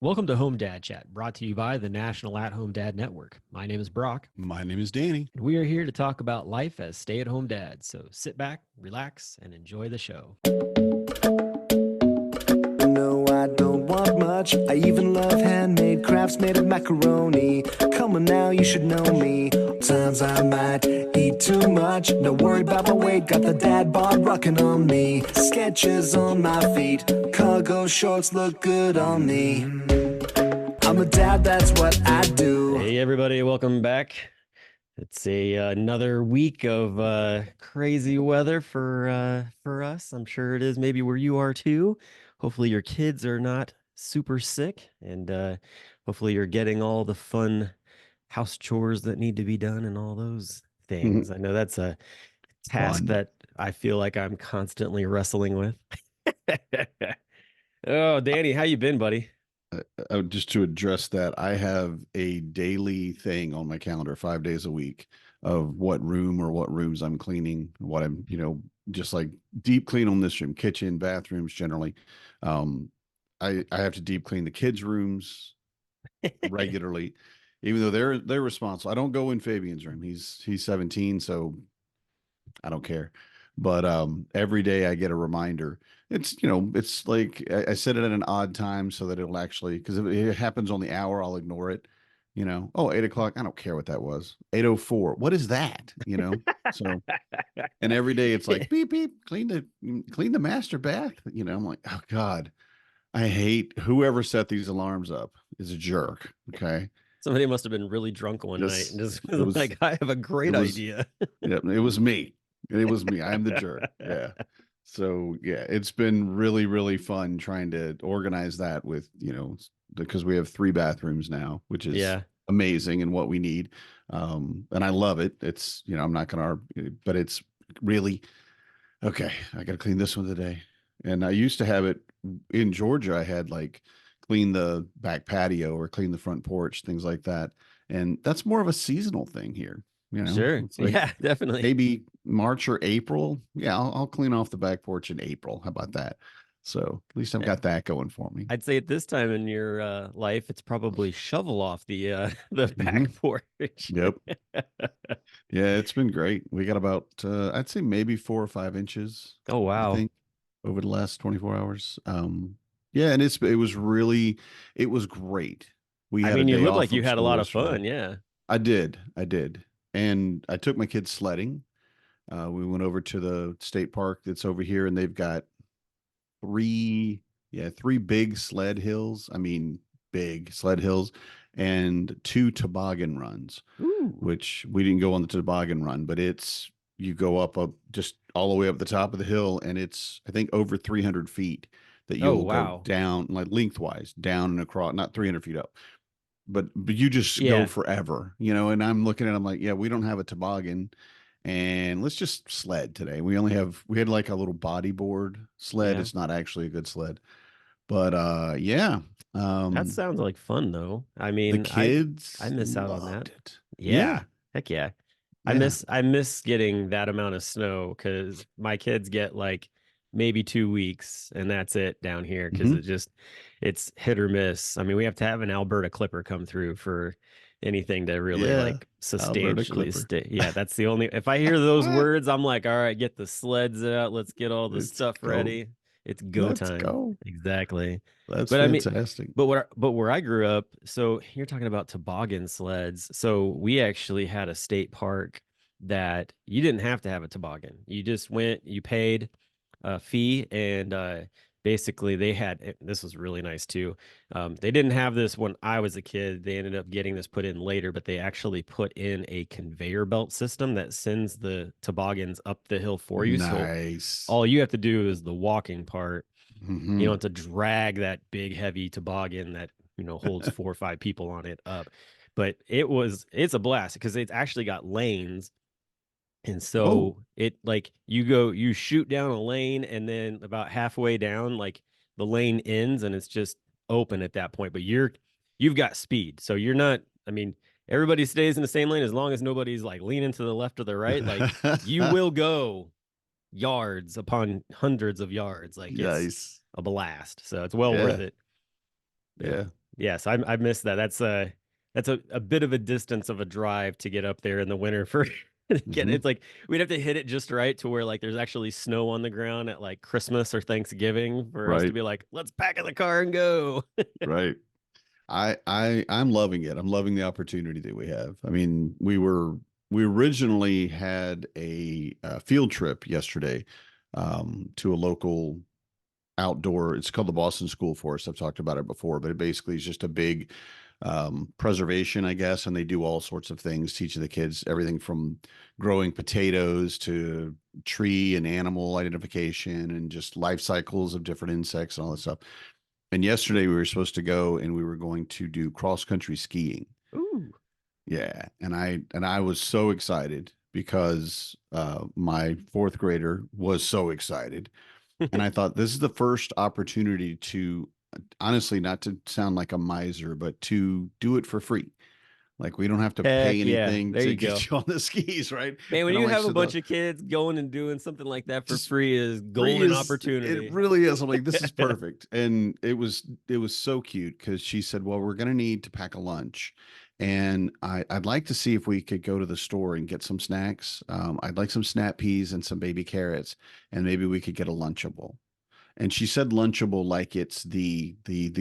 Welcome to Home Dad Chat, brought to you by the National At Home Dad Network. My name is Brock, My name is Danny. and we are here to talk about life as stay at home dads. So sit back, relax, and enjoy the show. No, I don't want much. I even love handmade crafts made of macaroni. Come on now, you should know me. Times I might eat too much. No worry about my weight, got the dad bod rocking on me. Sketches on my feet, cargo shorts look good on me. I'm a dad, that's what I do. Hey, everybody, welcome back. It's another week of crazy weather for us. I'm sure it is maybe where you are too. Hopefully your kids are not super sick, and hopefully you're getting all the fun house chores that need to be done and all those things. I know that's a task Fun. that I feel like I'm constantly wrestling with. Oh, Danny, how you been, buddy? Just to address that, I have a daily thing on my calendar, 5 days a week, of what room or what rooms I'm cleaning, what I'm, just like deep clean on this room, kitchen, bathrooms generally. Um, I have to deep clean the kids' rooms regularly, even though they're responsible. I don't go in Fabian's room. He's 17, so I don't care. But every day I get a reminder. It's like I set it at an odd time so that it'll actually, because if it happens on the hour, I'll ignore it. Oh, 8 o'clock. I don't care what that was. 8:04. What is that? So, and every day it's like beep beep, clean the master bath. I'm like, oh God, I hate whoever set these alarms up is a jerk. Okay. Somebody must have been really drunk one night and Just just it was was like, I have a it great was idea. yeah, it was me. It was me. I'm the jerk. Yeah. So yeah, it's been really, really fun trying to organize that with, because we have three bathrooms now, which is Yeah. amazing and what we need. And I love it. It's, I'm not gonna argue, but it's really okay. I gotta clean this one today. And I used to have it in Georgia. I had like clean the back patio or clean the front porch, things like that. And that's more of a seasonal thing here. Sure. It's like Yeah, definitely. maybe March or April. Yeah, I'll clean off the back porch in April. How about that? So at least I've Yeah. got that going for me. I'd say at this time in your life, it's probably shovel off the the back Hmm. porch. Yep. Yeah, it's been great. We got about I'd say maybe 4 or 5 inches, Oh I wow. think, over the last 24 hours. Yeah, and it was great. We I had a mean, you day look off like you from had a school lot of yesterday. fun. Yeah. I did. And I took my kids sledding. We went over to the state park that's over here, and they've got three, yeah, three big sled hills. I mean, big sled hills, and two toboggan runs, Ooh. which we didn't go on the toboggan run, but you go up just all the way up the top of the hill, and it's, I think, over 300 feet that Oh you'll go wow. down, like lengthwise, down and across, not 300 feet up, but you just go Yeah. forever, and I'm looking at, I'm like, yeah, we don't have a toboggan, and let's just sled today. We had like a little bodyboard sled. Yeah. It's not actually a good sled, but yeah. That Um, sounds like fun though. I the mean, I kids miss out on that. loved it. Yeah. Yeah, Heck yeah. yeah. I miss getting that amount of snow because my kids get like maybe 2 weeks and that's it down here because Hmm. it's hit or miss. I mean, we have to have an Alberta Clipper come through for anything to really Yeah, like Alberta substantially Clipper. stay. Yeah, that's the only if I hear those words, I'm like, all right, get the sleds out, let's get all the Let's stuff go. ready. It's go Let's time. go. Exactly. That's But I mean, fantastic. but where I grew up, so you're talking about toboggan sleds. So we actually had a state park that you didn't have to have a toboggan. You just went, you paid a fee, and basically they had this was really nice too. They didn't have this when I was a kid. They ended up getting this put in later, but they actually put in a conveyor belt system that sends the toboggans up the hill for you. So Nice. all you have to do is the walking part. You Hmm. don't have to drag that big heavy toboggan that holds 4 or 5 people on it up. But it's a blast because it's actually got lanes, and Oh, so it like you shoot down a lane, and then about halfway down, like the lane ends and it's just open at that point. But you've got speed, so you're not. I mean, everybody stays in the same lane as long as nobody's like leaning to the left or the right. Like you will go yards upon hundreds of yards. Like it's nice. a blast. So it's well worth Yeah, it. Yeah. yeah. Yes, I missed that. That's a bit of a distance of a drive to get up there in the winter for get Mhm. it's like we'd have to hit it just right to where like there's actually snow on the ground at like Christmas or Thanksgiving for us to Right, be like, let's pack in the car and go. right. I'm loving it. I'm loving the opportunity that we have. I mean, we originally had a field trip yesterday to a local outdoor. It's called the Boston School Forest. I've talked about it before, but it basically is just a big preservation, I guess, and they do all sorts of things, teaching the kids everything from growing potatoes to tree and animal identification and just life cycles of different insects and all that stuff. And yesterday we were supposed to go and we were going to do cross country skiing. Ooh. Yeah, and I was so excited because my fourth grader was so excited, and I thought this is the first opportunity to, honestly, not to sound like a miser, but to do it for free. Like we don't have to pay Heck yeah. anything There to you go. get you on the skis, right? Man, when And I'm you like, have a so bunch the of kids going and doing something like that for just free is free golden is, it opportunity. really is. I'm like, this is perfect. And it was so cute because she said, well, we're gonna need to pack a lunch. And I'd like to see if we could go to the store and get some snacks. I'd like some snap peas and some baby carrots, and maybe we could get a Lunchable. And she said Lunchable like it's the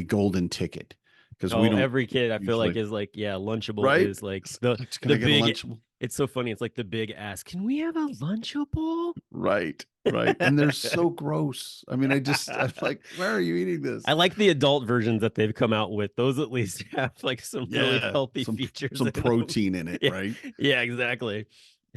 golden ticket because we Oh, don't every kid I feel like usually, is like, yeah, Lunchable right? is like Can the I get a big Lunchable? it's so funny. It's like the big ask. Can we have a Lunchable? Right, right. And they're so gross. I mean, I'm like, why are you eating I this? like the adult versions that they've come out with. Those at least have like some really Yeah, healthy features some in them. protein in it, Yeah, right? yeah, exactly.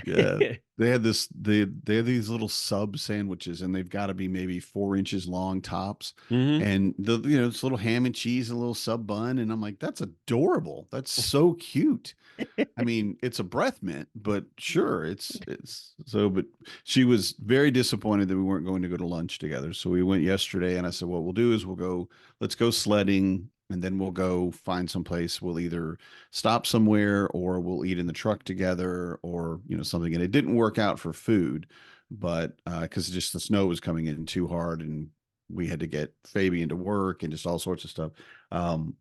Yeah. They have these little sub sandwiches and they've got to be maybe 4 inches long tops. Hmm. And it's little ham and cheese and a little sub bun. And I'm like, that's adorable. That's so cute. I mean, it's a breath mint, but sure, it's so. But she was very disappointed that we weren't going to go to lunch together. So we went yesterday, and I said, "What we'll do is let's go sledding, and then we'll go find some place. We'll either stop somewhere, or we'll eat in the truck together, or something." And it didn't work out for food, but because just the snow was coming in too hard, and we had to get Fabian to work, and just all sorts of stuff. Um,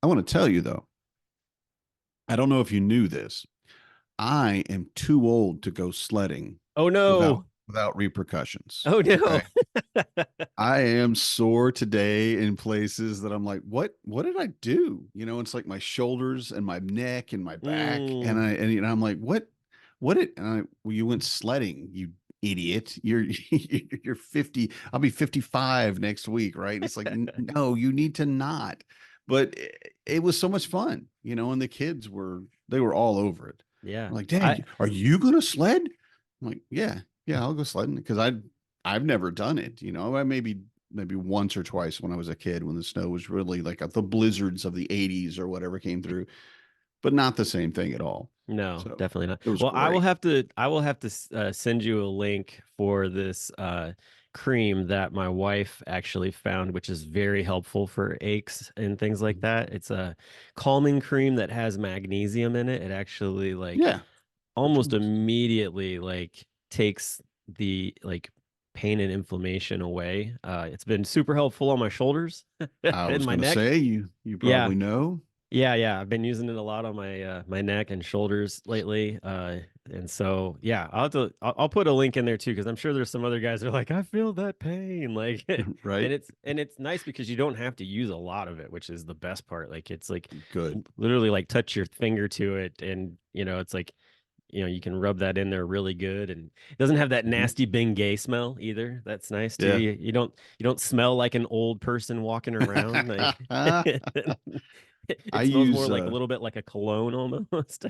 I want to tell you though. I don't know if you knew this. I am too old to go sledding Oh without no. without repercussions. Oh Okay. no. I am sore today in places that I'm like, what did I do? It's like my shoulders and my neck and my back. And Mm. I'm like, what did well, you went sledding, you idiot. You're 50. I'll be 55 next week, right? It's like, no, you need to not. But it was so much fun, and the kids they were all over it. Yeah. I'm like, I Dad, are you gonna sled? I'm like, yeah, I'll go sledding because I've never done it. I maybe once or twice when I was a kid when the snow was really like the blizzards of the 80s or whatever came through, but not the same thing at all. No, So definitely not. it was Well, great. I will have to send you a link for this cream that my wife actually found, which is very helpful for aches and things like that. It's a calming cream that has magnesium in it. It actually like Yeah. Which almost ones? immediately like takes the like pain and inflammation away. It's been super helpful on my shoulders I and was my gonna neck. say you Yeah. probably know. Yeah, yeah, I've been using it a lot on my my neck and shoulders lately. And so yeah, I'll put a link in there too because I'm sure there's some other guys that are like, I feel that pain, like, and Right? it's nice because you don't have to use a lot of it, which is the best part. Like it's like Good. literally like touch your finger to it, and it's like you can rub that in there really good, and it doesn't have that Mhm. nasty Bengay smell either. That's nice too. Yeah. You don't smell like an old person walking around. Like I it smells more use like a little bit like a cologne almost.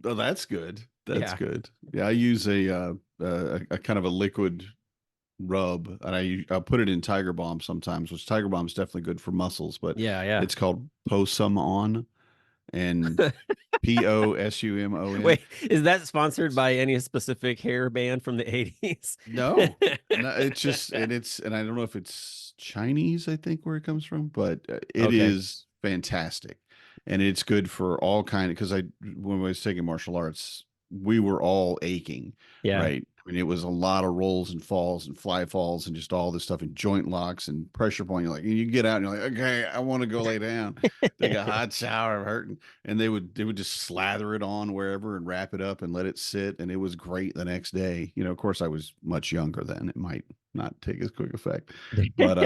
oh, that's good. That's Yeah. good. Yeah, I use a kind of a liquid rub, and I put it in Tiger Balm sometimes, which Tiger Balm is definitely good for muscles, but Yeah, yeah. it's called Posum On, and POSUMON. Wait, is that sponsored by any specific hair band from the 80s? No, no, it's just and I don't know if it's Chinese, I think where it comes from, but it Okay. is fantastic, and it's good for all kind of because I when I was taking martial arts, we were all aching, Yeah. right? I mean, it was a lot of rolls and falls and fly falls and just all this stuff and joint locks and pressure point. You're like, you get out and you're like, okay, I want to go lay down, take a hot shower, I'm hurting. And they would just slather it on wherever and wrap it up and let it sit. And it was great the next day. You know, of course I was much younger then. It might not take as quick effect, but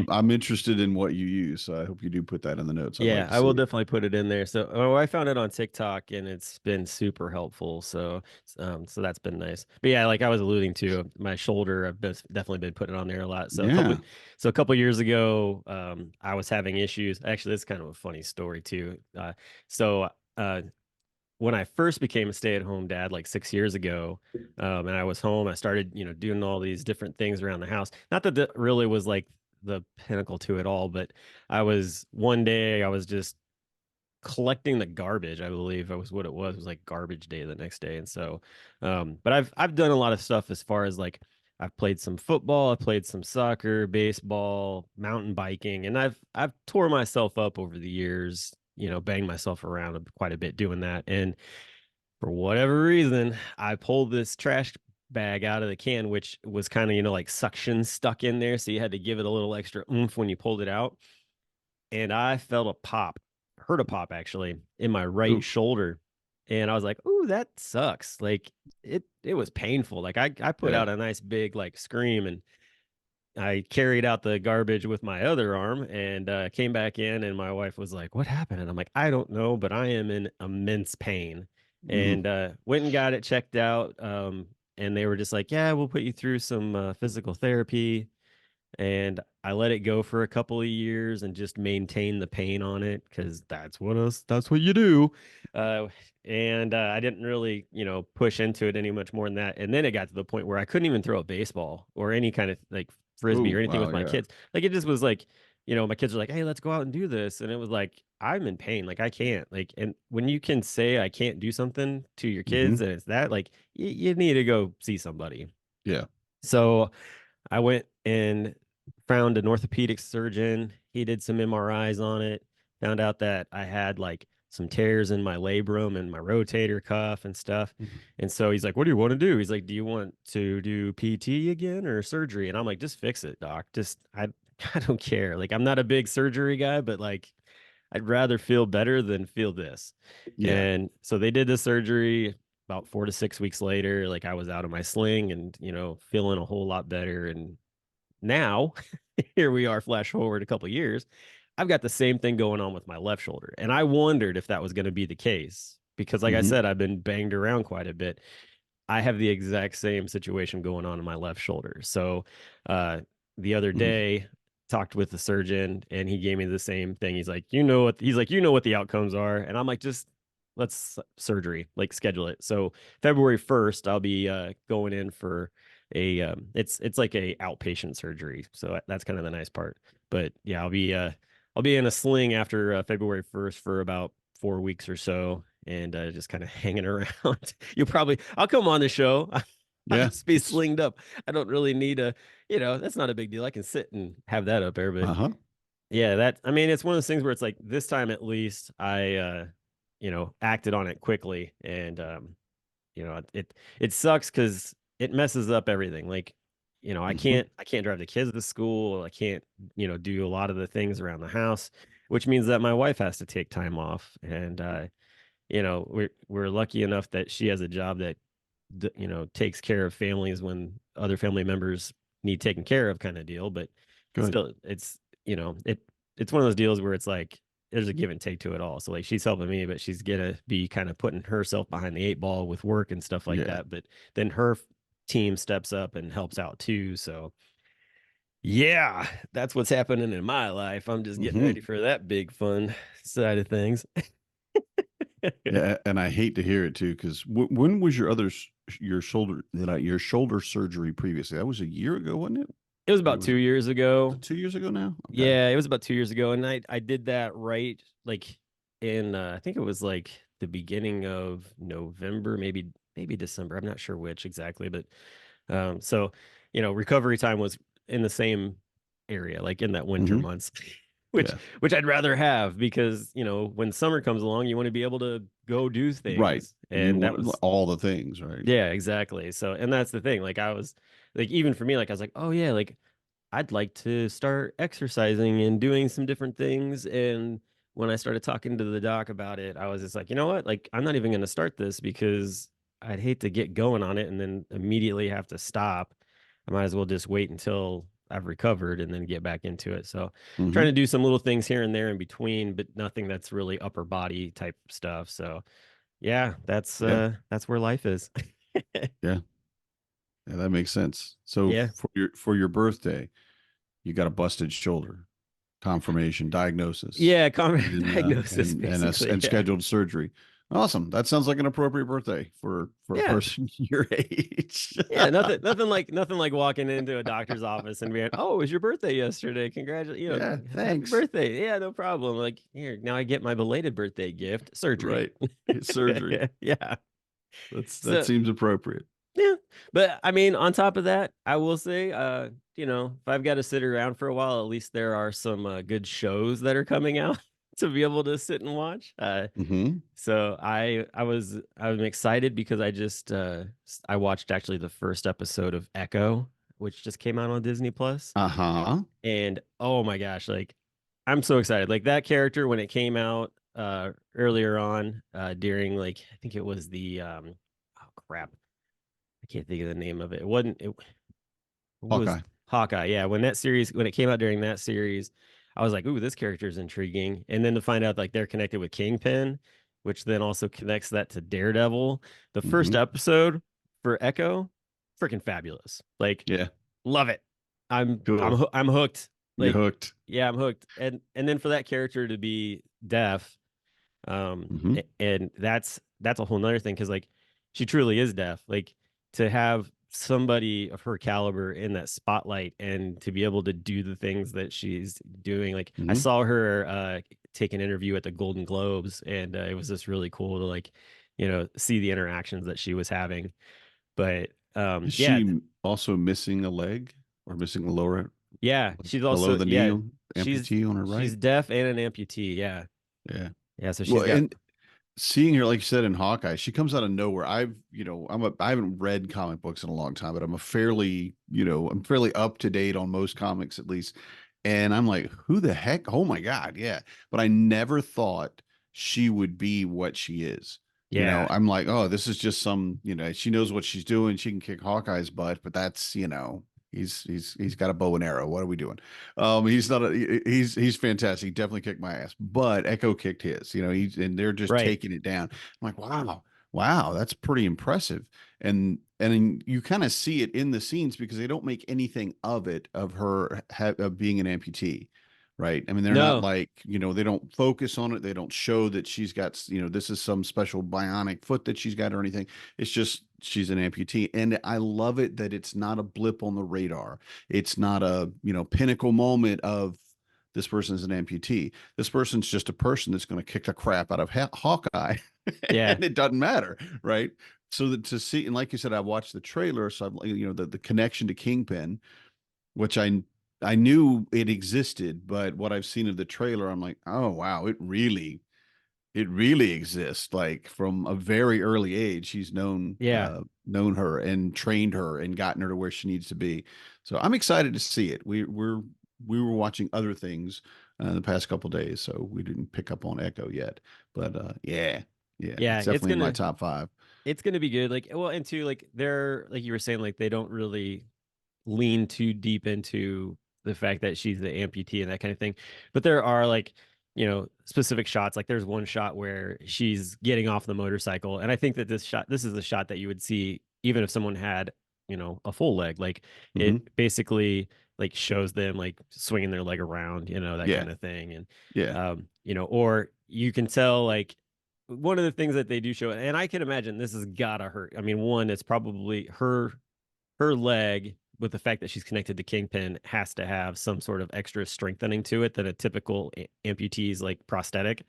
I'm interested in what you use. So I hope you do put that in the notes. I'd like Yeah, to I will see it. definitely put it in there. So, I found it on TikTok and it's been super helpful. So, so that's been nice. But yeah, like I was alluding to, my shoulder, definitely been putting it on there a lot. Yeah. So a couple years ago, I was having issues. Actually, this is kind of a funny story too. So, when I first became a stay-at-home dad, like 6 years ago, and I was home, I started, doing all these different things around the house. Not that that really was like the pinnacle to it all, but one day I was just collecting the garbage. I believe that was what it was. It was like garbage day the next day. And so, but I've done a lot of stuff as far as like I've played some football, I've played some soccer, baseball, mountain biking, and I've tore myself up over the years, banged myself around quite a bit doing that. And for whatever reason, I pulled this trash bag out of the can, which was kind of, like suction stuck in there. So you had to give it a little extra oomph when you pulled it out. And I felt a pop, heard a pop actually in my right Oof. shoulder. And I was like, "Ooh, that sucks." Like it was painful. Like I put Yeah. out a nice big like scream, and I carried out the garbage with my other arm and came back in, and my wife was like, "What happened?" And I'm like, "I don't know, but I am in immense pain." Mhm. And went and got it checked out. And they were just like, "Yeah, we'll put you through some physical therapy." And I let it go for a couple of years and just maintain the pain on it because that's what you do. Uh, and I didn't really, push into it any much more than that. And then it got to the point where I couldn't even throw a baseball or any kind of like frisbee Oh, or anything with wow. my Yeah. kids. Like it just was like, my kids are like, "Hey, let's go out and do this," and it was like I'm in pain, like I can't. Like, and when you can say I can't do something to your kids, Hmm. and it's that, like you need to go see somebody. Yeah. So I went and found an orthopedic surgeon. He did some MRIs on it, found out that I had like some tears in my labrum and my rotator cuff and stuff. Mhm. And so he's like, "What do you want to do?" He's like, "Do you want to do PT again or surgery?" And I'm like, "Just fix it, doc. Just I don't care. Like I'm not a big surgery guy, but like I'd rather feel better than feel this." Yeah. And so they did the surgery about 4 to 6 weeks later. Like I was out of my sling and, feeling a whole lot better. And now here we are, flash forward a couple years. I've got the same thing going on with my left shoulder. And I wondered if that was going to be the case because, like I Hmm. said, I've been banged around quite a bit. I have the exact same situation going on in my left shoulder. So the other day, talked with the surgeon and he gave me the same thing. You know what the outcomes are. And I'm like, just let's surgery, like schedule it. So February 1st, I'll be going in for it's like a outpatient surgery. So that's kind of the nice part. But yeah, I'll be in a sling after February 1st for about 4 weeks or so and just kind of hanging around. I'll come on the show. I'll Yeah. just be slinged up. I don't really need that's not a big deal. I can sit and have that up there. But Uh-huh. yeah, I mean, it's one of those things where it's like this time at least I, acted on it quickly. And, it sucks because it messes up everything. Like, I Hmm. can't drive the kids to school. I can't, do a lot of the things around the house, which means that my wife has to take time off. And, we're lucky enough that she has a job that takes care of families when other family members need taken care of kind of deal. But Good. still, it's one of those deals where it's like there's a give and take to it all. So like she's helping me, but she's gonna be kind of putting herself behind the eight ball with work and stuff like Yeah. that. But then her team steps up and helps out too. So yeah, that's what's happening in my life. I'm just getting Hmm. ready for that big fun side of things. Yeah. And I hate to hear it too, because when was your shoulder surgery previously? That was a year ago, wasn't it? It was Or about was 2 years ago. it 2 years ago now? Okay. Yeah, it was about 2 years ago, and I did that right like in I think it was like the beginning of November, maybe December. I'm not sure which exactly, but so recovery time was in the same area, like in that winter Hmm. months. which Yeah. which I'd rather have because, you know, when summer comes along, you want to be able to go do Right. things. You And that want was, all the things, right? yeah, exactly. So, and that's the thing. Like I was like, even for me, like I was like, oh yeah, like I'd like to start exercising and doing some different things. And when I started talking to the doc about it, I was just like, you know what? Like, I'm not even going to start this because I'd hate to get going on it and then immediately have to stop. I might as well just wait until I've recovered and then get back into it. So, trying Hmm. to do some little things here and there in between, but nothing that's really upper body type stuff. So, yeah, Yeah. that's where life is. Yeah. Yeah. That makes sense. So Yeah. for your birthday, you got a busted shoulder, confirmation, diagnosis, Yeah, common and diagnosis basically. and Yeah. scheduled surgery. Awesome. That sounds like an appropriate birthday for a Yeah. person your age. Yeah, nothing like walking into a doctor's office and being, "Oh, it was your birthday yesterday. Congratulations, you know, Yeah. happy Thanks. birthday." Yeah, no problem. Like, here, now I get my belated birthday gift, surgery. Right. It's surgery. Yeah. That So, seems appropriate. yeah. But I mean, on top of that, I will say, you know, if I've got to sit around for a while, at least there are some good shows that are coming out to be able to sit and watch. Hmm. So I'm excited because I watched actually the first episode of Echo, which just came out on Disney Plus. Uh-huh. And oh my gosh, like I'm so excited. Like that character when it came out earlier on during like I think it was the oh crap. I can't think of the name of it. It wasn't it was Hawkeye. Hawkeye. Yeah, when it came out during that series, I was like, "Ooh, this character is intriguing." And then to find out like they're connected with Kingpin, which then also connects that to Daredevil. The first Hmm. episode for Echo, freaking fabulous. Like, Yeah. love it. Cool. I'm hooked. You're Like, hooked. yeah, I'm hooked. And then for that character to be deaf, Hmm. and that's a whole nother thing because like she truly is deaf. Like to have somebody of her caliber in that spotlight and to be able to do the things that she's doing. Like I Hmm. saw her take an interview at the Golden Globes, and it was just really cool to like, you know, see the interactions that she was having. But Is yeah, she also missing a leg or missing a lower yeah, she's below also the knee yeah, she's amputee on her she's right? deaf and an amputee. Yeah, Yeah. yeah. So she's Well, got and seeing her, like you said, in Hawkeye, she comes out of nowhere. I haven't read comic books in a long time, but I'm fairly up to date on most comics at least. And I'm like, who the heck? Oh my God, yeah. But I never thought she would be what she is. yeah, I'm like, oh, this is just she knows what she's doing. She can kick Hawkeye's butt, but that's, he's got a bow and arrow. What are we doing? He's not he's fantastic. He definitely kicked my ass, but Echo kicked his, and they're just right. taking it down. I'm like, wow, that's pretty impressive. And you kind of see it in the scenes because they don't make anything of it of her of being an amputee. Right. I mean, they're not No, like, they don't focus on it. They don't show that she's got, this is some special bionic foot that she's got or anything. It's just she's an amputee. And I love it that it's not a blip on the radar. It's not a, pinnacle moment of this person is an amputee. This person's just a person that's going to kick the crap out of Hawkeye yeah, and it doesn't matter. Right. So that to see, and like you said, I watched the trailer. So I've, the connection to Kingpin, which I knew it existed, but what I've seen of the trailer, I'm like, oh wow, it really exists. Like from a very early age, he's yeah. known her and trained her and gotten her to where she needs to be. So I'm excited to see it. We were watching other things the past couple days, so we didn't pick up on Echo yet. But yeah, Yeah, it's definitely in my top five. it's gonna be good. Like, well, and two, like they're like you were saying, like they don't really lean too deep into the fact that she's the amputee and that kind of thing. But there are like, you know, specific shots. Like there's one shot where she's getting off the motorcycle, and I think that this is a shot that you would see even if someone had, you know, a full leg. Like Hmm. it basically like shows them like swinging their leg around, you know, that Yeah, kind of thing, and yeah, you know, or you can tell like one of the things that they do show, and I can imagine this has gotta hurt. I mean, one, it's probably her leg with the fact that she's connected to Kingpin has to have some sort of extra strengthening to it than a typical amputee's like prosthetic.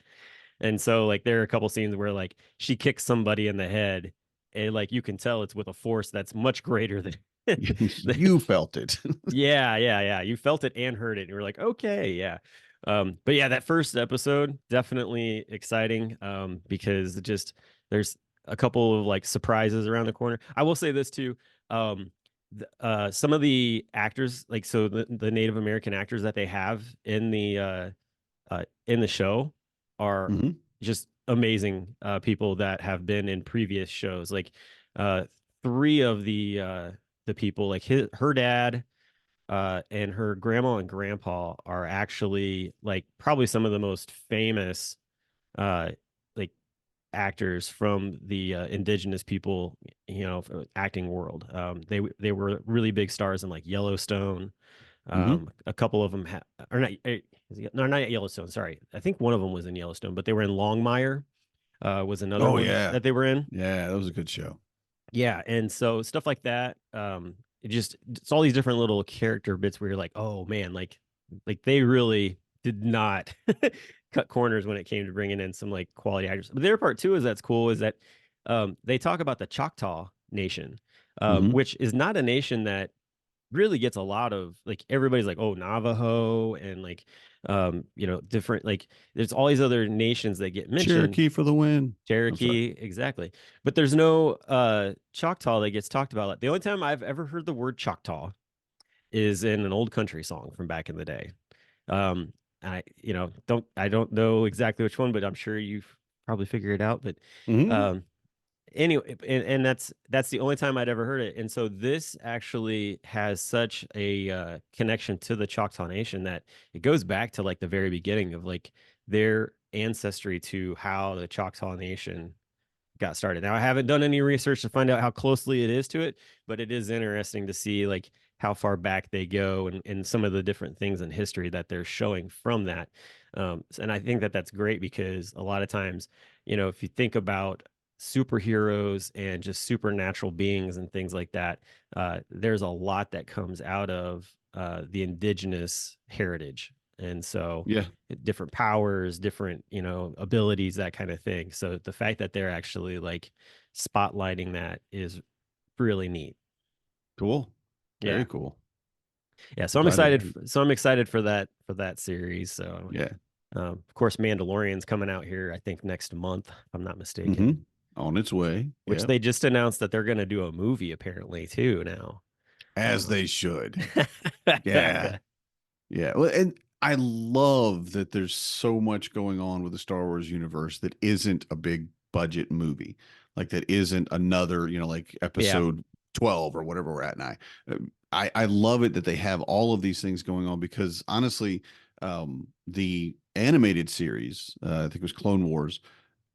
And so like there are a couple scenes where like she kicks somebody in the head and like you can tell it's with a force that's much greater than you felt it. yeah, yeah, yeah. You felt it and heard it. And you were like, okay, yeah. But yeah, that first episode definitely exciting. Because there's a couple of like surprises around the corner. I will say this too. Some of the actors, like so the Native American actors that they have in the show are Hmm. just amazing people that have been in previous shows. Like uh, three of the people, like her dad and her grandma and grandpa are actually like probably some of the most famous uh, like actors from the indigenous people, acting world. They were really big stars in like Yellowstone. Hmm. A couple of them or not, no, not Yellowstone. Sorry, I think one of them was in Yellowstone, but they were in Longmire. Was another Oh one yeah. that they were in. Yeah, that was a good show. Yeah, and so stuff like that. It's all these different little character bits where you're like, oh man, like they really did not cut corners when it came to bringing in some like quality actors. But the other part too is that's cool is that they talk about the Choctaw Nation, Hmm. which is not a nation that really gets a lot of like everybody's like oh Navajo and like different like there's all these other nations that get mentioned. Cherokee for the win. I'm sorry. Cherokee, exactly. But there's no Choctaw that gets talked about. Like, the only time I've ever heard the word Choctaw is in an old country song from back in the day. Um, I don't know exactly which one, but I'm sure you've probably figured it out. But Hmm. um, anyway, and that's the only time I'd ever heard it. And so this actually has such a connection to the Choctaw Nation that it goes back to like the very beginning of like their ancestry to how the Choctaw Nation got started. Now I haven't done any research to find out how closely it is to it, but it is interesting to see like how far back they go and some of the different things in history that they're showing from that. And I think that that's great because a lot of times, if you think about superheroes and just supernatural beings and things like that, there's a lot that comes out of the indigenous heritage. And so Yeah. different powers, different, abilities, that kind of thing. So the fact that they're actually like spotlighting that is really neat. Cool. Very Yeah. cool. Yeah. So I'm Glad to excited. hear. So I'm excited for that series. So, Yeah. of course, Mandalorian's coming out here, I think next month, if I'm not Hmm. mistaken, On its way. which Yeah. they just announced that they're going to do a movie apparently too now. As Um, they should. Yeah. Yeah. Well, and I love that there's so much going on with the Star Wars universe that isn't a big budget movie. Like that isn't another, like yeah. episode 12 or whatever we're at now. I love it that they have all of these things going on because honestly, the animated series, I think it was Clone Wars,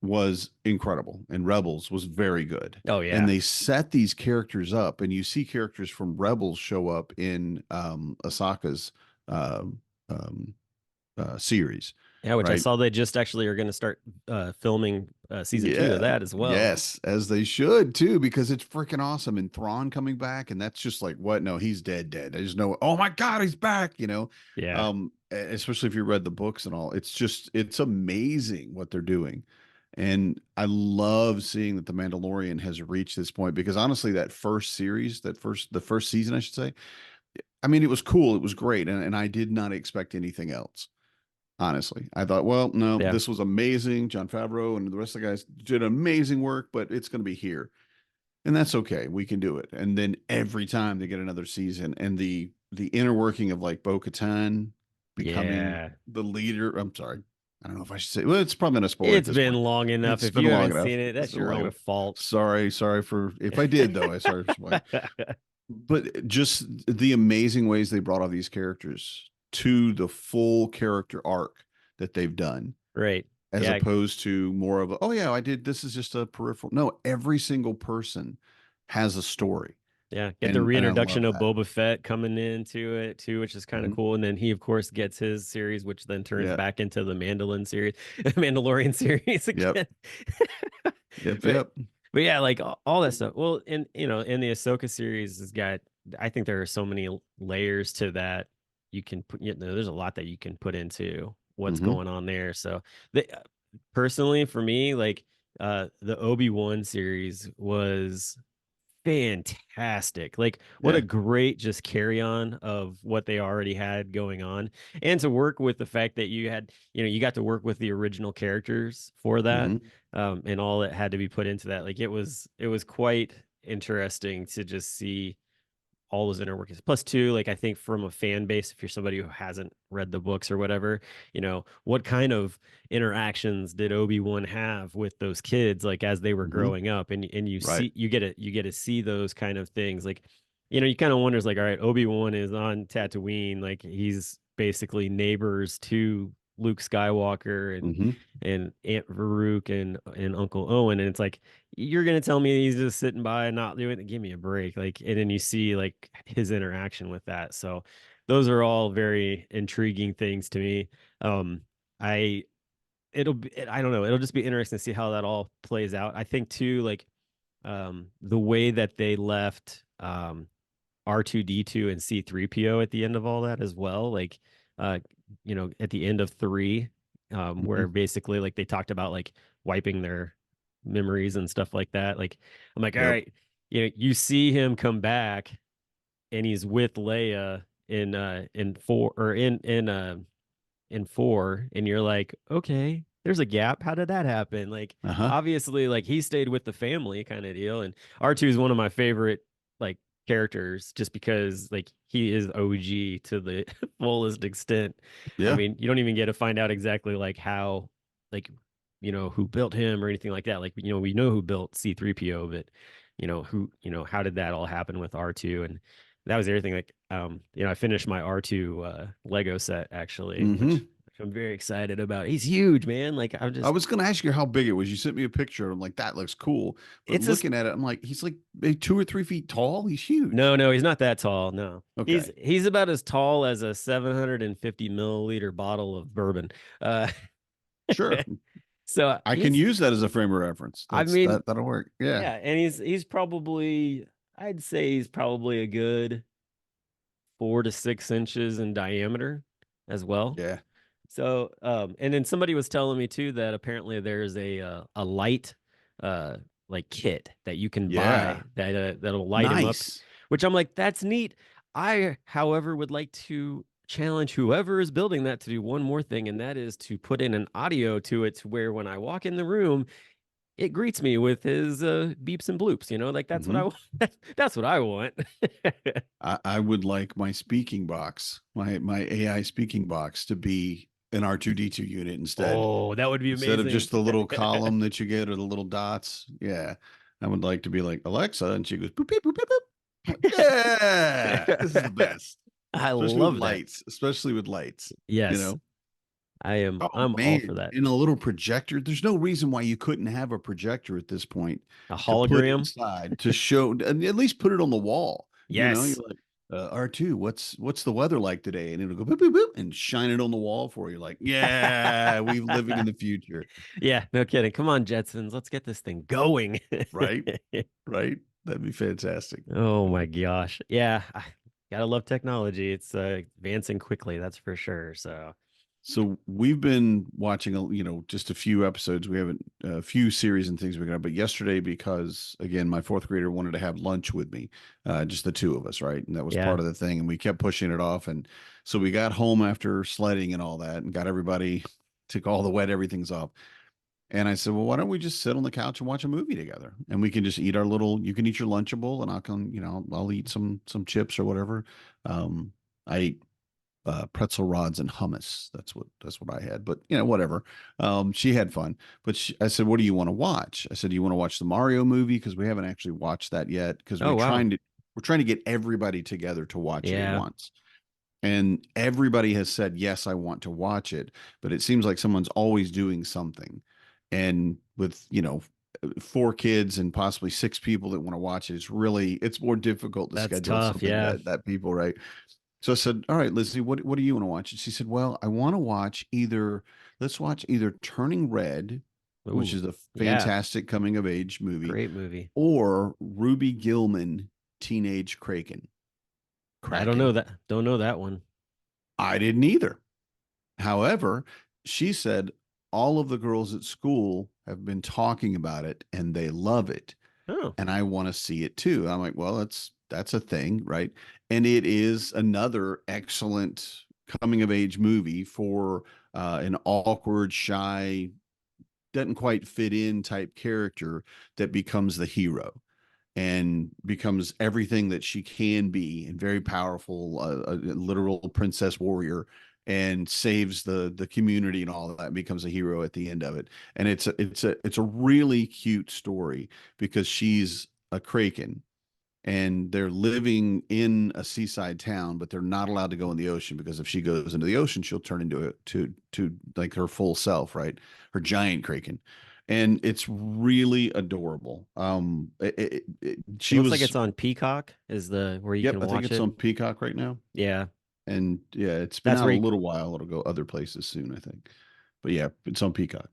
was incredible and Rebels was very good. Oh, And yeah. they set these characters up, and you see characters from Rebels show up in Ahsoka's um, um, series, Yeah. Which I right? saw they just actually are going to start filming season 2 of Yeah, that as well. yes, as they should too, because it's freaking awesome. And Thrawn coming back, and that's just like, what? No, he's dead, dead. I just know, oh my God, he's back, Yeah. Especially if you read the books and all. It's amazing what they're doing. And I love seeing that the Mandalorian has reached this point because honestly, that first series, the first season, I should say, I mean, it was cool, it was great, and I did not expect anything else. Honestly, I thought, well, no, Yeah. this was amazing. John Favreau and the rest of the guys did amazing work, but it's going to be here, and that's okay. We can do it. And then every time they get another season, and the inner working of like Bo-Katan becoming Yeah. the leader. I'm sorry, I don't know if I should say. Well, it's probably not a spoiler at It's this been point. long enough. It's If been you long haven't enough. seen it, It's that's been your long own enough. fault. Sorry for if I did though. I sorry for spoiling. But just the amazing ways they brought all these characters to the full character arc that they've done, Right. as Yeah. opposed to more of a, oh yeah, I did, this is just a peripheral. No, every single person has a story, Yeah. Get the and I reintroduction love of that. Boba Fett coming into it too, which is kind of Mhm. cool. And then he, of course, gets his series, which then turns Yeah. back into the Mandalorian series, Mandalorian series Yep. again. Yep. but Yep. but yeah, like all that stuff. Well, in the Ahsoka series has got. I think there are so many layers to that. You can put. There's a lot that you can put into what's Hmm. going on there. So, personally, for me, like the Obi-Wan series was fantastic. Like, what Yeah. a great just carry on of what they already had going on. And to work with the fact that you had, you got to work with the original characters for that, Mhm. and all that had to be put into that. Like, it was quite interesting to just see all those inner workings. Plus, two, like I think from a fan base, if you're somebody who hasn't read the books or whatever, what kind of interactions did Obi-Wan have with those kids, like as they were Mhm. growing up, and Right. you get to see those kind of things, like you kind of wonders, like, all right, Obi-Wan is on Tatooine, like he's basically neighbors to Luke Skywalker and Mhm. Aunt Varuk and Uncle Owen, and it's like, you're gonna tell me he's just sitting by and not doing it? Give me a break. Like, and then you see like his interaction with that. So those are all very intriguing things to me. I I don't know. It'll just be interesting to see how that all plays out. I think too, like the way that they left R2D2 and C3PO at the end of all that as well. Like uh at the end of 3, where Mhm. basically like they talked about like wiping their memories and stuff like that. Like, I'm like, all Yep. right, you see him come back and he's with Leia in 4, or in 4, and you're like, okay, there's a gap. How did that happen? Like, Uh-huh. obviously, like he stayed with the family kind of deal. And R2 is one of my favorite like characters, just because like he is OG to the fullest extent. I Yeah. mean, you don't even get to find out exactly like how, like, who built him or anything like that. Like, we know who built C3PO, but how did that all happen with R2? And that was everything. Like, I finished my R2 Lego set actually, which Mhm. I'm very excited about. He's huge, man. Like, I was gonna ask you how big it was. You sent me a picture. I'm like, that looks cool. But it's just, looking at it, I'm like, he's like maybe 2 or 3 feet tall. He's huge. no, he's not that tall. No, he's Okay. he's about as tall as a 750 milliliter bottle of bourbon. Uh, Sure. so I can he's, use that as a frame of reference. I mean, That'll work. Yeah. yeah, and he's probably, I'd say he's probably a good 4 to 6 inches in diameter as well. Yeah. So, and then somebody was telling me too that apparently there's a light, uh, like kit that you can buy Yeah. that'll light him up, Nice. which I'm like, that's neat. I, however, would like to challenge whoever is building that to do one more thing, and that is to put in an audio to it to where when I walk in the room, it greets me with his beeps and bloops. Like that's what I Mhm. want. That's what I want. I would like my speaking box, my AI speaking box to be an R2D2 unit instead. Oh, that would be Instead of amazing. just the little column that you get or the little dots. Yeah. I would like to be like Alexa, and she goes boop beep boop beep boop. I'm like, yeah, this is the best. I Especially with love that. lights. Especially with lights. You Yes, know? Oh I'm all for man. that. In a little projector. There's no reason why you couldn't have a projector at this point A to put hologram? inside to show and at least put it on the wall. You're Yes. like, R2, what's the weather like today? And it'll go boop boop boop and shine it on the wall for you. Like, yeah, we're living in the future. Yeah, no kidding. Come on, Jetsons. Let's get this thing going. Right? Right? That'd be fantastic. Oh my gosh. Yeah, I gotta love technology. It's advancing quickly, that's for sure. So, So we've been watching, just a few episodes. We haven't a few series and things we got. But yesterday, because again, my fourth grader wanted to have lunch with me, just the two of us, right? And that was yeah. part of the thing. And we kept pushing it off. And so we got home after sledding and all that, and got everybody took all the wet everything's off. And I said, well, why don't we just sit on the couch and watch a movie together? And we can just eat our little. You can eat your Lunchable, and I'll eat some chips or whatever. I ate pretzel rods and hummus. That's what I had. But whatever. She had fun. But I said, "What do you want to watch?" I said, "Do you want to watch the Mario movie? Because we haven't actually watched that yet. Because Oh wow. we're trying to get everybody together to watch it at Yeah. once." And everybody has said, "Yes, I want to watch it." But it seems like someone's always doing something. And with 4 kids and possibly 6 people that want to watch it, it's more difficult to That's schedule tough. something Yeah. that people, right? So I said, "All right, Lizzie, what do you want to watch?" And she said, "Well, I want to watch let's watch either Turning Red, which Ooh. is a Yeah. fantastic coming of age movie, Great movie. or Ruby Gillman, Teenage Kraken." I don't know Kraken. that. Don't know that one. I didn't either. However, she said all of the girls at school have been talking about it and they love it. Oh, and I want to see it too. I'm like, well, that's a thing, right? And it is another excellent coming of age movie for an awkward, shy, doesn't quite fit in type character that becomes the hero and becomes everything that she can be and very powerful, a literal princess warrior, and saves the community and all of that, and becomes a hero at the end of it. And it's a really cute story because she's a Kraken and they're living in a seaside town, but they're not allowed to go in the ocean because if she goes into the ocean, she'll turn into to like her full self, right? Her giant kraken, and it's really adorable. it She looks like was, it's on Peacock. Is the where you yep, can I think watch it's it? on Peacock right now, Yeah, and yeah, it's been that's out where a you. little while. It'll go other places soon, I think, but yeah, it's on Peacock,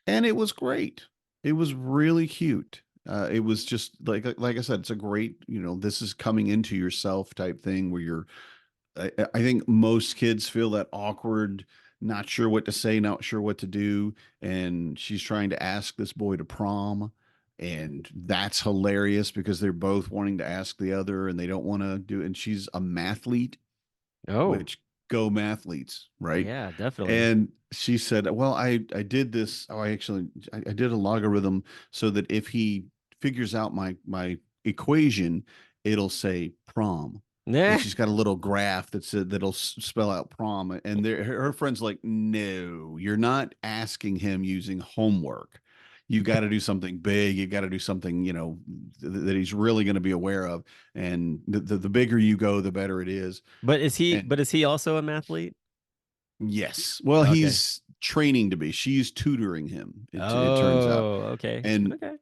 and it was great. It was really cute. It was just like I said, it's a great, this is coming into yourself type thing where I think most kids feel that awkward, not sure what to say, not sure what to do, and she's trying to ask this boy to prom, and that's hilarious because they're both wanting to ask the other and they don't want to do, and she's a mathlete, Oh, which go mathletes, right? yeah, definitely. And she said, "Well, I did this. Oh, I did a logarithm so that if he figures out my equation, it'll say prom." And Nah, she's got a little graph that'll spell out prom. And her friend's like, "No, you're not asking him using homework. You got to do something big. You got to do something, that he's really going to be aware of. And the bigger you go, the better it is." but is he? And But is he also a mathlete? yes. Well, Okay. he's training to be. She's tutoring him, it turns out. Oh, okay. And Okay.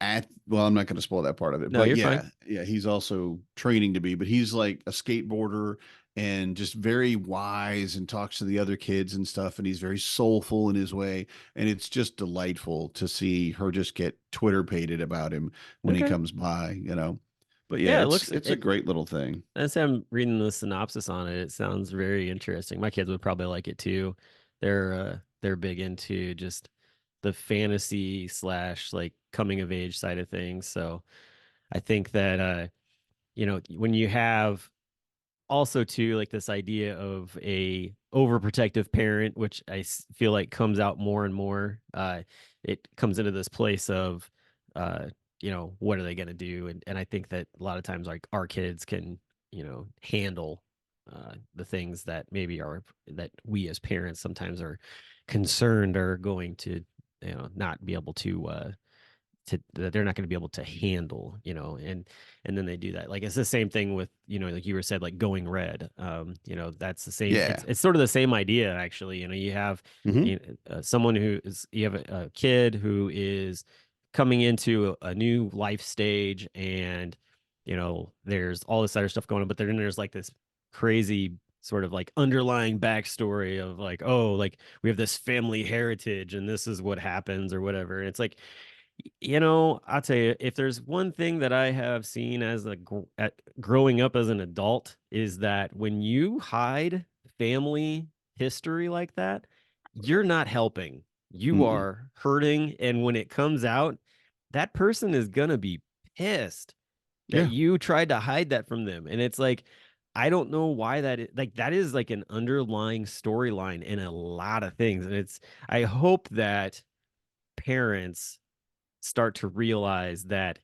well, I'm not going to spoil that part of it, No, but you're fine. yeah, he's also training to be, but he's like a skateboarder and just very wise and talks to the other kids and stuff. And he's very soulful in his way. And it's just delightful to see her just get Twitter pated about him when he Okay. comes by. But yeah, Yeah, it it's looks it's a it. great little thing. As I'm reading the synopsis on it, it sounds very interesting. My kids would probably like it too. They're big into just the fantasy slash like coming of age side of things. So I think that when you have also too like this idea of a overprotective parent, which feel like comes out more and more, it comes into this place of uh what are they going to do, and I think that a lot of times like our kids can handle the things that maybe are that we as parents sometimes are concerned are going to not be able to that they're not going to be able to handle, and then they do that. Like it's the same thing with, like you were said, like Going Red. That's the same. Yeah. It's sort of the same idea actually. You have Hmm. someone you have a kid who is coming into a new life stage, and there's all this other stuff going on, but then there's like this crazy sort of like underlying backstory of like, oh, like we have this family heritage and this is what happens or whatever. And it's like, I'll tell you, if there's one thing that I have seen as growing up as an adult is that when you hide family history like that, you're not helping. You Mm-mm. are hurting, and when it comes out, that person is gonna be pissed that Yeah. you tried to hide that from them. And it's like, I don't know why like that is like an underlying storyline in a lot of things. And I hope that parents start to realize that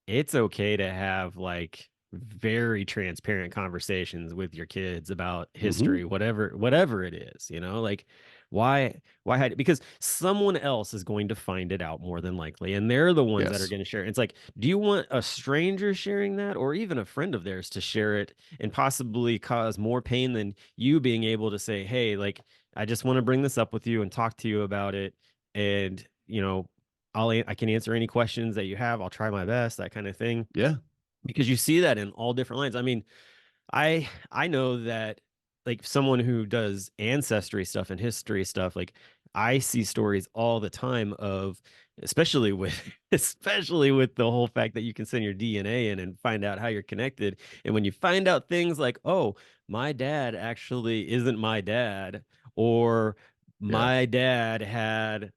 it's okay to have like very transparent conversations with your kids about Hmm. history, whatever it is, like why hide it? Because someone else is going to find it out more than likely, and they're the ones that are Yes. going to share it. It's like, do you want a stranger sharing that, or even a friend of theirs to share it and possibly cause more pain than you being able to say, hey, like, I just want to bring this up with you and talk to you about it, and I can answer any questions that you have. I'll try my best, that kind of thing. Yeah. Because you see that in all different lines. I mean, I know that like someone who does ancestry stuff and history stuff, like I see stories all the time of especially with especially with the whole fact that you can send your DNA in and find out how you're connected. And when you find out things like, oh, my dad actually isn't my dad, or Yeah. my dad had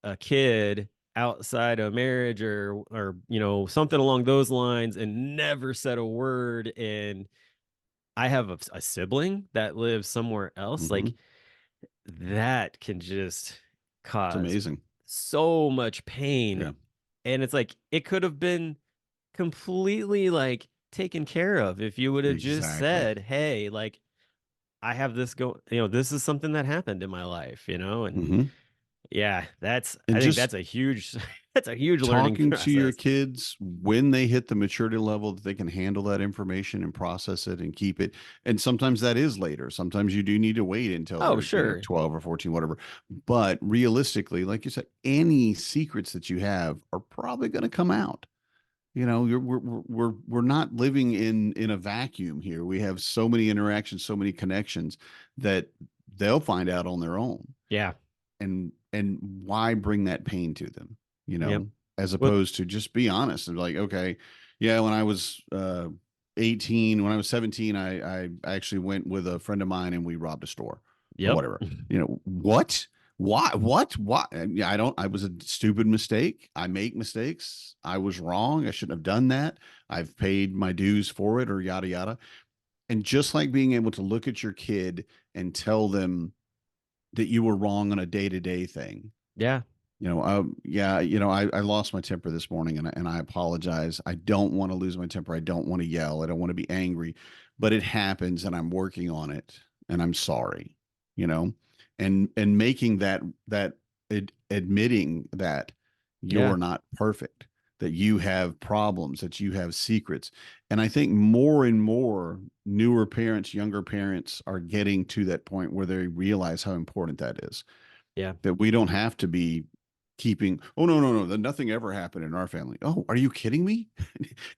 a kid outside of marriage or something along those lines and never said a word. And I have a sibling that lives somewhere else. Hmm. Like that can just It's cause amazing. so much pain. Yeah, And it's like it could have been completely like taken care of if you would have just exactly. said, "Hey, like I have this this is something that happened in my life, and Hmm. yeah, I And think just that's a huge that's a huge learning talking to your process. kids when they hit the maturity level that they can handle that information and process it and keep it. And sometimes that is later. Sometimes you do need to wait until Oh, they're, sure. 12 or 14, whatever. But realistically, like you said, any secrets that you have are probably going to come out. We're not living in a vacuum here. We have so many interactions, so many connections that they'll find out on their own. Yeah. And why bring that pain to them, Yep. as Well, opposed to just be honest and like, okay, yeah, when I was 18, when I was 17, I actually went with a friend of mine and we robbed a store or yep. whatever. What? Why? Yeah, I was a stupid mistake. I make mistakes. I was wrong. I shouldn't have done that. I've paid my dues for it, or yada yada. And just like being able to look at your kid and tell them that you were wrong on a day-to-day thing. Yeah. Yeah, I lost my temper this morning, and I apologize. I don't want to lose my temper. I don't want to yell. I don't want to be angry, but it happens and I'm working on it and I'm sorry, you know, and making admitting that Yeah. you're not perfect, that you have problems, that you have secrets. And I think more and more newer parents, younger parents are getting to that point where they realize how important that is, Yeah. that we don't have to be keeping, oh no, that nothing ever happened in our family. Oh, are you kidding me?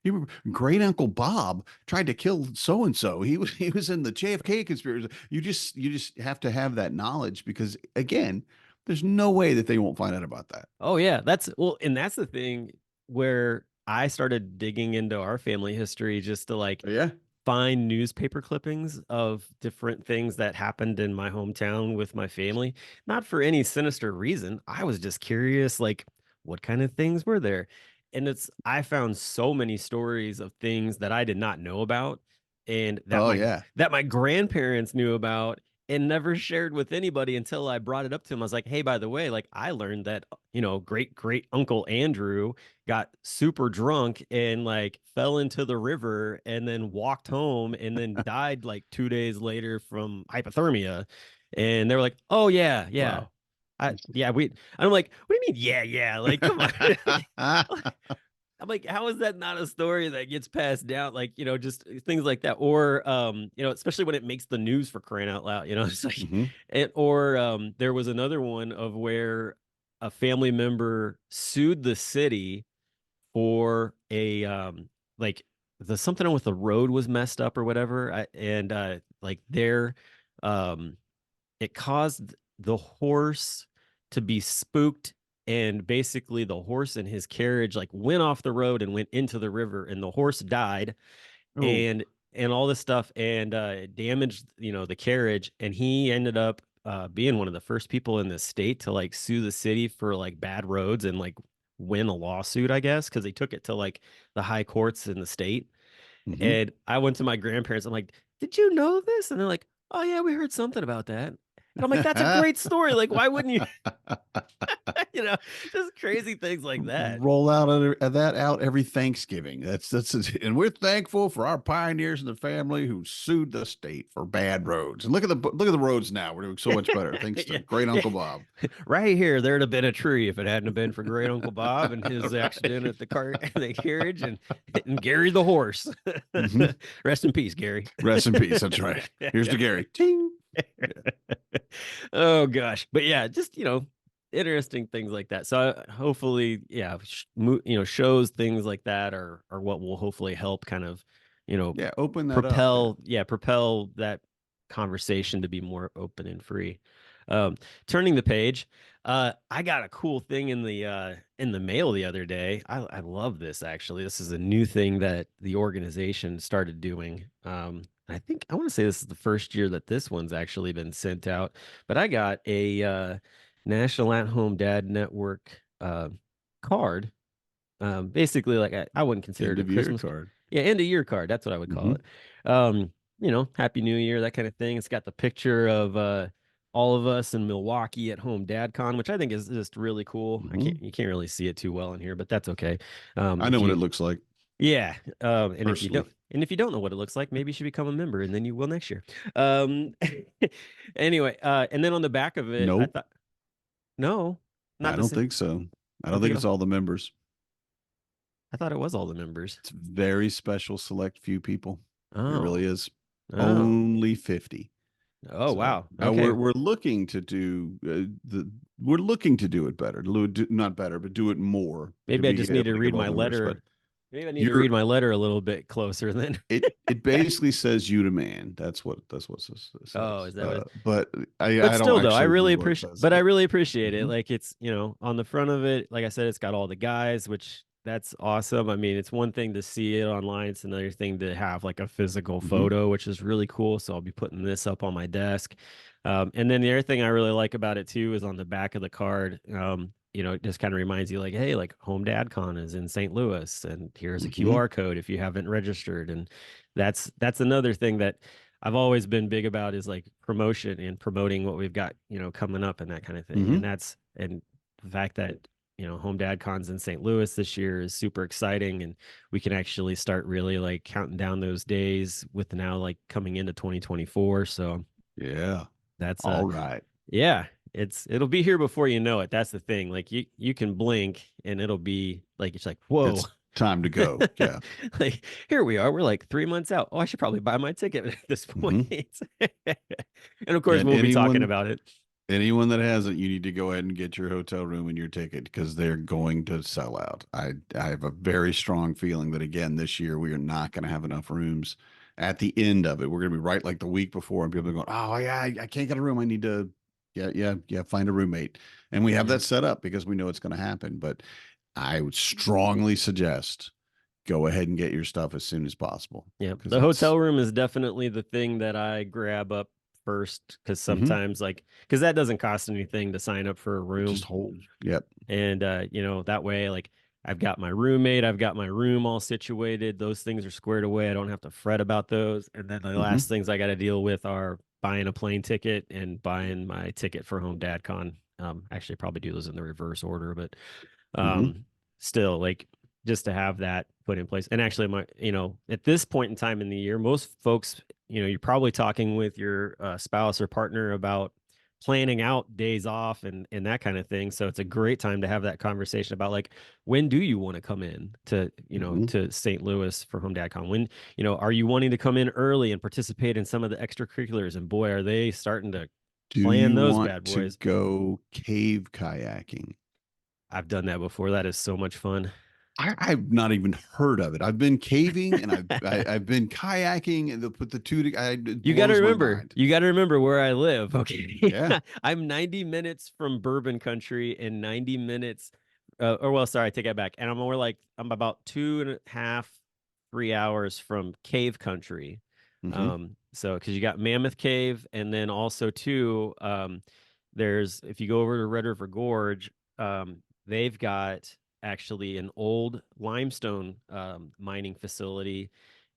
Your great uncle Bob tried to kill so and so. He was in the JFK conspiracy. You just have to have that knowledge, because again, there's no way that they won't find out about that. Oh yeah, and that's the thing where I started digging into our family history just to like Yeah. find newspaper clippings of different things that happened in my hometown with my family, not for any sinister reason. I was just curious, like, what kind of things were there? And I found so many stories of things that I did not know about and Oh yeah. that my grandparents knew about and never shared with anybody until I brought it up to him. I was like, hey, by the way, like I learned that, great great uncle Andrew got super drunk and like fell into the river and then walked home and then died like 2 days later from hypothermia. And they were like, "Oh yeah, yeah, Wow. yeah." I'm like, "What do you mean? Yeah, yeah." Like, come on. I'm like, how is that not a story that gets passed down? Like, just things like that, or especially when it makes the news for crying out loud. It's like, Hmm. or there was another one of where a family member sued the city or like the something with the road was messed up or whatever and like there um it caused the horse to be spooked, and basically the horse and his carriage like went off the road and went into the river and the horse died Oh, and all this stuff and it damaged the carriage, and he ended up being one of the first people in the state to like sue the city for like bad roads and like win a lawsuit, I guess, because they took it to like the high courts in the state. hmm. And I went to my grandparents, I'm like, did you know this? And they're like, oh yeah, we heard something about that. And I'm like, that's a great story, like why wouldn't you? you know just crazy things like that. Roll out that out every Thanksgiving. And we're thankful for our pioneers in the family who sued the state for bad roads. And look at the roads now. We're doing so much better thanks to yeah, great yeah. Uncle Bob. Right here, there'd have been a tree if it hadn't have been for Great Uncle Bob and his Right. accident at the car, the carriage, and Gary the horse. Hmm. Rest in peace, Gary. Rest in peace. That's right. Here's to Gary. Ting. Yeah. Oh gosh, but yeah, just interesting things like that. So hopefully, yeah, shows things like that are what will hopefully help kind of, Yeah. Open that up. Yeah. propel that conversation to be more open and free. Turning the page, I got a cool thing in the mail the other day. I love this actually. This is a new thing that the organization started doing. I think I want to say this is the first year that this one's actually been sent out, but I got a National At Home Dad Network card. Basically, like I wouldn't consider End it a of year Christmas card. Yeah, end of year card. That's what I would call Mhm. it. Happy New Year, that kind of thing. It's got the picture of all of us in Milwaukee at Home Dad Con, which I think is just really cool. Mhm. You can't really see it too well in here, but that's okay. I know If what you it looks like Yeah, and personally. if you don't know what it looks like, maybe you should become a member, and then you will next year. Um, anyway, and then on the back of it, I Nope, thought no, I not the don't same. think so. I Don't don't think think it. it's all the members. I thought it was all the members. It's very special, select few people. It really Oh, is. oh, Only 50. oh, So wow. Okay, we're looking to do we're looking to do it better. Not better, but do it more to maybe I be just need able to to give read all my members. But letter. Maybe I need to you're read my letter a little bit closer then. it basically says you demand. That's what it Oh, says. is that what? But But I don't still, though, I actually really remember what it appreciate. says. But I But really appreciate it. mhm, Like it's on the front of it. Like I said, it's got all the guys, which that's awesome. I mean, it's one thing to see it online. It's another thing to have like a physical mhm, photo, which is really cool. So I'll be putting this up on my desk. And then the other thing I really like about it too is on the back of the card. It just kind of reminds you like, hey, like Home Dad Con is in St. Louis, and here's a mhm, QR code if you haven't registered. And that's another thing that I've always been big about is like promotion and promoting what we've got, coming up and that kind of thing. mhm. And the fact that, Home Dad Cons in St. Louis this year is super exciting. And we can actually start really like counting down those days with now like coming into 2024. So Yeah. that's All right. yeah, it'll be here before you know it. That's the thing. Like you can blink and it'll be like, it's like, whoa. It's time to go. Yeah. Like here we are. We're like 3 months out. Oh, I should probably buy my ticket at this point. Mhm. And of course, And we'll be talking about it. anyone that hasn't, you need to go ahead and get your hotel room and your ticket because they're going to sell out. I have a very strong feeling that again this year we are not going to have enough rooms at the end of it. We're going to be right like the week before, and people are going, "Oh yeah, I can't get a room. I need to, yeah, find a roommate." And we have Yeah. that set up because we know it's going to happen. But I would strongly suggest go ahead and get your stuff as soon as possible Yeah. because The it's hotel room is definitely the thing that I grab up first because mhm, sometimes because that doesn't cost anything to sign up for a room. just hold. Yep. And that way, like I've got my roommate, I've got my room all situated. Those things are squared away. I don't have to fret about those. And then the Hmm. last things I got to deal with are buying a plane ticket and buying my ticket for Home Dad Con. Actually probably do those in the reverse order, but Hmm. still like just to have that put in place. And actually at this point in time in the year, most folks, you're probably talking with your spouse or partner about planning out days off and that kind of thing. So it's a great time to have that conversation about like when do you want to come in to Hmm. to St. Louis for Home Dad Con? When are you wanting to come in early and participate in some of the extracurriculars? And boy, are they starting to Do plan you those want bad to boys. go cave kayaking? I've done that before. That is so much fun. I've not even heard of it. I've been caving and I've been kayaking and put the two. It You got to blows my remember, mind. you got to remember where I live. Okay. Yeah. I'm 90 minutes from Bourbon Country and 90 minutes, sorry, I take that back. And I'm about 2.5, 3 hours from Cave Country. Hmm. So, cause you got Mammoth Cave and then also too, if you go over to Red River Gorge, they've got actually an old limestone, mining facility,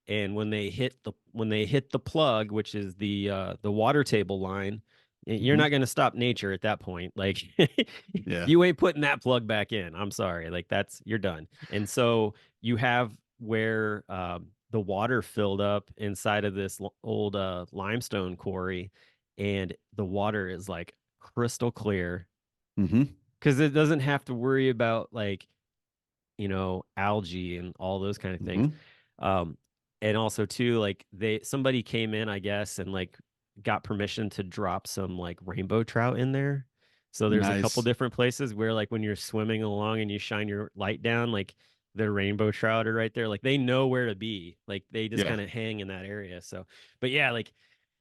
and when they hit the plug, which is the water table line, you're Hmm. not going to stop nature at that point. Like Yeah. you ain't putting that plug back in. I'm sorry, like you're done. And so you have where the water filled up inside of this old limestone quarry, and the water is like crystal clear Hmm. because it doesn't have to worry about like algae and all those kind of things. Hmm. um and also too, like somebody came in, I guess, and like got permission to drop some like rainbow trout in there. So there's a couple Nice. different places where like when you're swimming along and you shine your light down, like the rainbow trout are right there, like they know where to be, like they just Yeah. kind of hang in that area. So but yeah, like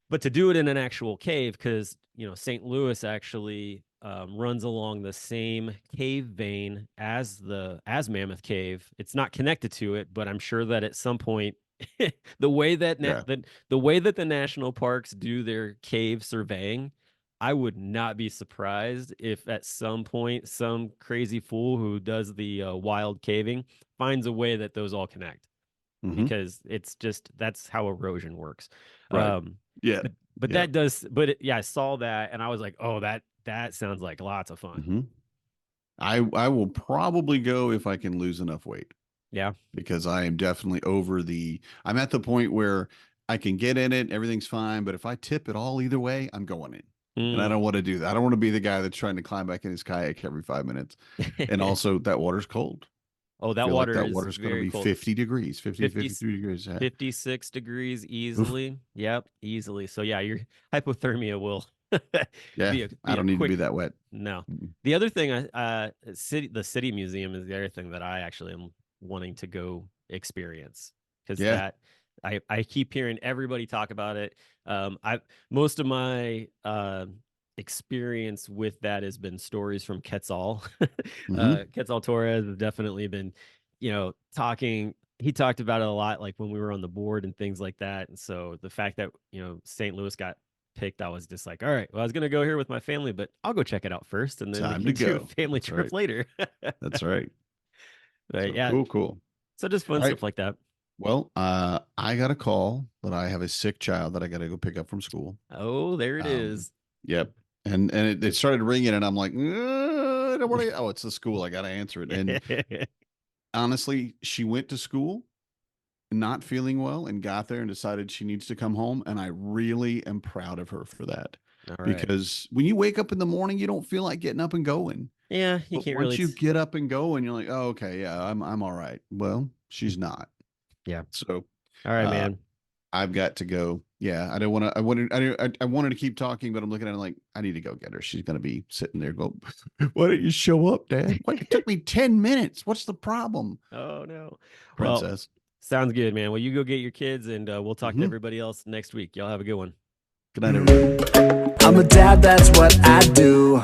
but to do it in an actual cave, because St. Louis actually runs along the same cave vein as Mammoth Cave. It's not connected to it, but I'm sure that at some point, the way that Yeah. the way that the national parks do their cave surveying, I would not be surprised if at some point some crazy fool who does the wild caving finds a way that those all connect, Mhm. because it's just that's how erosion works. Right. Yeah. But Yeah. that does, but yeah, I saw that and I was like, oh, that sounds like lots of fun. Mhm. I will probably go if I can lose enough weight, Yeah. because I am definitely I'm at the point where I can get in it, everything's fine, but if I tip it all either way, I'm going in. And I Mm. don't want to do that. I don't want to be the guy that's trying to climb back in his kayak every 5 minutes. And also that water's cold. Oh, I that feel like water that is water's going to very be cold. 50 degrees, 50, 50, 53 degrees. 56 degrees Oof. easily. Yep, easily. So yeah, your hypothermia will Yeah. be I a don't need to quick be that wet. no. Mm-mm. The other thing, the city museum is the other thing that I actually am wanting to go experience, because Yeah. that I keep hearing everybody talk about it. I most of my experience with that has been stories from Quetzal. Mhm. Quetzal Torres has definitely been, talking. He talked about it a lot, like when we were on the board and things like that. And so the fact that St. Louis got picked, I was just like, all right, well, I was gonna go here with my family, but I'll go check it out first, and then we Time to can do a go. family That's trip right. later. That's right. But So yeah, cool. so just fun All right. stuff like that. Well, I got a call that I have a sick child that I got to go pick up from school. Oh, there it is. Yep. And it started ringing, and I'm like, I don't want to. Oh, it's the school. I got to answer it. And honestly, she went to school not feeling well and got there and decided she needs to come home. And I really am proud of her for that, All right. because when you wake up in the morning, you don't feel like getting up and going. Yeah, you But can't once really. you get up and go, and you're like, oh, okay, yeah, I'm all right. Well, she's not. Yeah. So All right, uh, man. I've got to go. Yeah, I don't want to. I wanted to keep talking, but I'm looking at it like I need to go get her. She's gonna be sitting there. Go. Why didn't you show up, Dad? What? It took me 10 minutes. What's the problem, Oh no. Well, Princess? sounds good, man. Well, you go get your kids, and we'll talk to Mhm. everybody else next week. Y'all have a good one. Good night, everybody. I'm a dad, that's what I do.